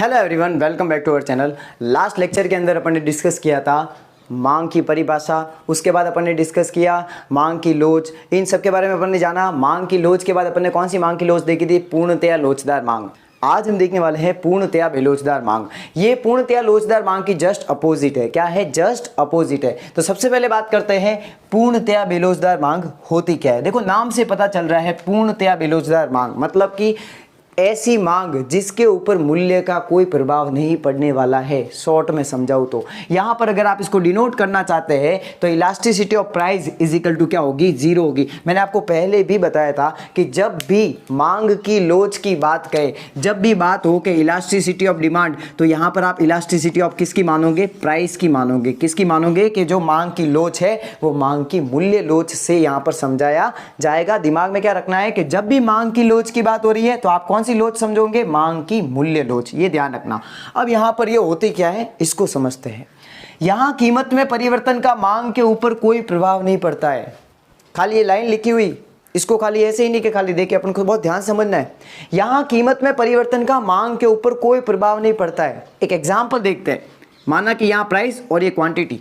Hello everyone, welcome back to our channel. Last lecture के अंदर अपन ने डिस्कस किया था मांग की परिभाषा, उसके बाद अपन ने डिस्कस किया मांग की लोच, इन सब के बारे में अपन ने जाना। मांग की लोच के बाद अपन ने कौन सी मांग की लोच देखी थी? पूर्णतया लोचदार मांग। आज हम देखने वाले हैं पूर्णतया बेलोचदार मांग। ये पूर्णतया लोचदार मांग की जस्ट अपोजिट है। क्या है? जस्ट अपोजिट है। तो सबसे पहले बात करते हैं पूर्णतया बेलोचदार मांग होती क्या है। देखो नाम से पता चल रहा है पूर्णतया बेलोचदार मांग मतलब कि ऐसी मांग जिसके ऊपर मूल्य का कोई प्रभाव नहीं पड़ने वाला है। शॉर्ट में समझाऊं तो यहां पर अगर आप इसको डिनोट करना चाहते हैं तो elasticity of price is equal to क्या होगी? जीरो होगी। मैंने आपको पहले भी बताया था कि जब भी मांग की लोच की बात कहे, जब भी बात हो कि इलास्टिसिटी ऑफ डिमांड, तो यहां पर आप इलास्टिसिटी ऑफ किसकी मानोगे? प्राइस की मानोगे। किसकी मानोगे? कि जो मांग की लोच है वो मांग की मूल्य लोच से यहां पर समझाया जाएगा। दिमाग में क्या रखना है कि जब भी मांग की लोच की बात हो रही है तो आप कौन सी लोच समझोगे? मांग की मूल्य लोच। ये ध्यान रखना। अब यहां पर ये होती क्या है इसको समझते हैं। यहां कीमत में परिवर्तन का मांग के ऊपर कोई प्रभाव नहीं पड़ता है। खाली ये लाइन लिखी हुई, इसको खाली ऐसे ही नहीं कि खाली देखिए, अपन को बहुत ध्यान समझना है। यहां कीमत में परिवर्तन का मांग के ऊपर कोई प्रभाव नहीं पड़ता है। एक एग्जांपल देखते हैं। माना कि यहां प्राइस और ये क्वांटिटी,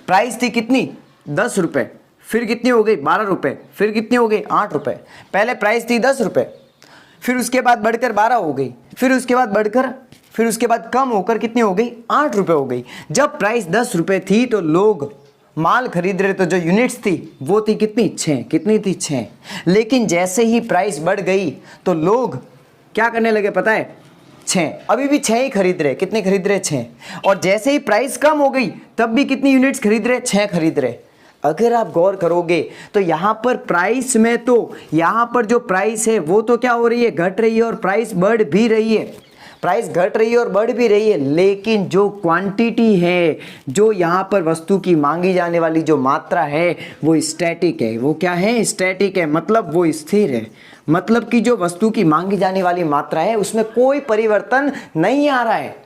प्राइस थी कितनी? 10 रुपए, फिर कितनी हो गई? 12 रुपए, फिर कितनी हो गई? 8 रुपए। पहले प्राइस थी 10 रुपए, फिर उसके बाद बढ़कर 12 हो गई, फिर उसके बाद बढ़कर, फिर उसके बाद कम होकर कितनी हो गई? 8 रुपए हो गई। जब प्राइस 10 रुपए थी तो लोग माल खरीद रहे, तो जो यूनिट्स थी वो थी कितनी? 6। कितनी थी? 6। लेकिन जैसे ही प्राइस बढ़ गई तो लोग क्या करने लगे पता है? 6। अभी भी 6 ही खरीद रहे। कितने खरीद रहे? 6। और जैसे ही प्राइस कम हो गई तब भी कितनी यूनिट्स खरीद रहे? 6 खरीद रहे। अगर आप गौर करोगे तो यहां पर प्राइस में, तो यहां पर जो प्राइस है वो तो क्या हो रही है? घट रही है, और प्राइस बढ़ भी रही है। प्राइस घट रही है और बढ़ भी रही है, लेकिन जो क्वांटिटी है, जो यहां पर वस्तु की मांगी जाने वाली जो मात्रा है वो स्टैटिक है। वो क्या है? स्टैटिक है, मतलब वो स्थिर है। मतलब कि जो वस्तु की मांगी जाने वाली मात्रा है उसमें कोई परिवर्तन नहीं आ रहा है।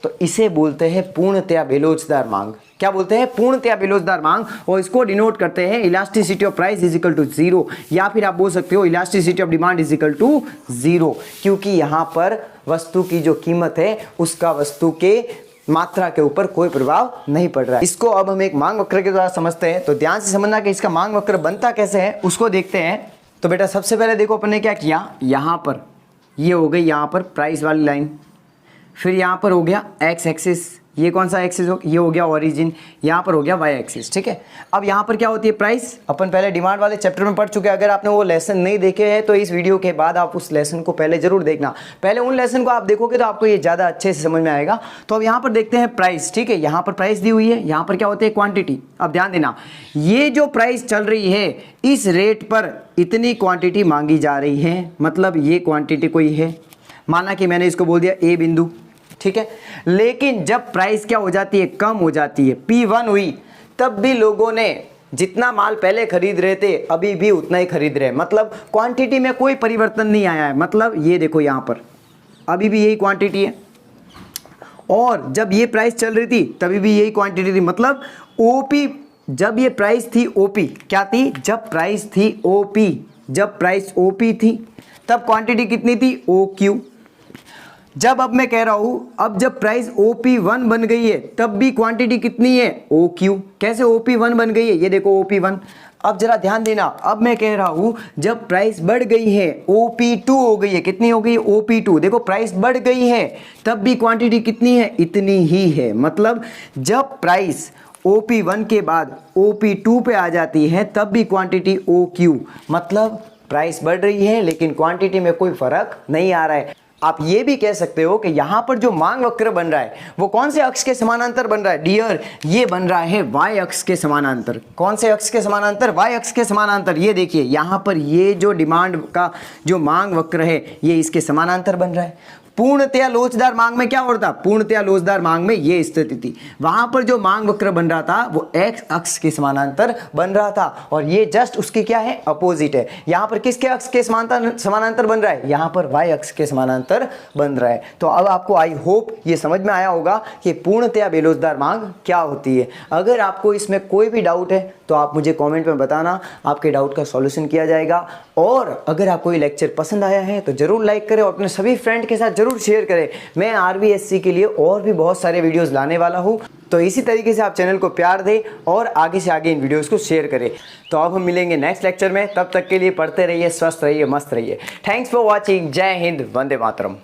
तो इसे बोलते हैं पूर्णतया बेलोचदार मांग। क्या बोलते हैं? पूर्णतया बेलोचदार मांग। और इसको डिनोट करते हैं elasticity of price is equal to 0, या फिर आप बोल सकते हो elasticity of demand is equal to 0, क्योंकि यहां पर वस्तु की जो कीमत है उसका वस्तु के मात्रा के ऊपर कोई प्रभाव नहीं पड़ रहा है। इसको अब हम एक मांग वक्र के द्वारा समझते हैं। तो ध्यान से समझना कि इसका मांग वक्र बनता कैसे है उसको देखते हैं। तो बेटा सबसे पहले देखो अपन ने क्या किया, यहां पर ये हो गई यहां पर प्राइस वाली लाइन, फिर यहाँ पर हो गया एक्स एक्सिस, ये कौन सा एक्सिस हो? ये हो गया ओरिजिन, यहाँ पर हो गया वाई एक्सिस। ठीक है। अब यहाँ पर क्या होती है? प्राइस। अपन पहले डिमांड वाले चैप्टर में पढ़ चुके हैं। अगर आपने वो लेसन नहीं देखे हैं तो इस वीडियो के बाद आप उस लेसन को पहले जरूर देखना। पहले उन लेसन को आप देखोगे तो आपको ये ज़्यादा अच्छे से समझ में आएगा। तो अब यहाँ पर देखते हैं प्राइस। ठीक है, यहाँ पर प्राइस दी हुई है, यहाँ पर क्या होती है? क्वांटिटी। अब ध्यान देना, ये जो प्राइस चल रही है इस रेट पर इतनी क्वांटिटी मांगी जा रही है, मतलब ये क्वांटिटी कोई है। माना कि मैंने इसको बोल दिया ए बिंदु, ठीक है। लेकिन जब प्राइस क्या हो जाती है? कम हो जाती है, P1 हुई, तब भी लोगों ने जितना माल पहले खरीद रहे थे अभी भी उतना ही खरीद रहे हैं। मतलब क्वांटिटी में कोई परिवर्तन नहीं आया है। मतलब ये देखो यहां पर अभी भी यही क्वांटिटी है, और जब ये प्राइस चल रही थी तभी भी यही क्वांटिटी थी। मतलब ओपी, जब ये प्राइस थी ओपी, क्या थी? जब प्राइस थी ओपी, जब प्राइस ओपी थी तब क्वांटिटी कितनी थी? OQ। जब अब मैं कह रहा हूं, अब जब प्राइस OP1 बन गई है तब भी क्वांटिटी कितनी है? OQ। कैसे OP1 बन गई है? ये देखो OP1। अब जरा ध्यान देना, अब मैं कह रहा हूं जब प्राइस बढ़ गई है OP2 हो गई है। कितनी हो गई? OP2। देखो प्राइस बढ़ गई है तब भी क्वांटिटी कितनी है? इतनी ही है। मतलब जब प्राइस OP1 के बाद OP2 पे आ जाती है तब भी क्वांटिटी OQ। मतलब प्राइस बढ़ रही है लेकिन क्वांटिटी में कोई फर्क नहीं आ रहा है। आप ये भी कह सकते हो कि यहां पर जो मांग वक्र बन रहा है वो कौन से अक्ष के समानांतर बन रहा है? डियर, ये बन रहा है वाई अक्ष के समानांतर। कौन से अक्ष के समानांतर? वाई अक्ष के समानांतर। ये देखिए यहां पर ये जो डिमांड का जो मांग वक्र है ये इसके समानांतर बन रहा है। पूर्णतया लोचदार मांग में क्या हो रहा था? पूर्णतया लोचदार मांग में ये स्थिति थी। वहां पर जो मांग वक्र बन रहा था वो एक्स अक्ष के समानांतर बन रहा था, और ये जस्ट उसकी क्या है? अपोजिट है। यहां पर किसके अक्ष के समानांतर बन रहा है? यहां पर वाई अक्ष के समानांतर बन रहा है। तो अब आपको आई होप ये समझ में आया होगा कि पूर्णतया बेलोचदार मांग क्या होती है। अगर आपको इसमें कोई भी डाउट है तो आप मुझे कमेंट में बताना, आपके डाउट का सॉल्यूशन किया जाएगा। और अगर आपको ये लेक्चर पसंद आया है तो ज़रूर लाइक करें और अपने सभी फ्रेंड के साथ ज़रूर शेयर करें। मैं RBSC के लिए और भी बहुत सारे वीडियोज़ लाने वाला हूँ, तो इसी तरीके से आप चैनल को प्यार दें और आगे से आगे इन वीडियोज़ को शेयर करें। तो अब हम मिलेंगे नेक्स्ट लेक्चर में, तब तक के लिए पढ़ते रहिए, स्वस्थ रहिए, मस्त रहिए। Thanks for watching. जय हिंद, वंदे मातरम।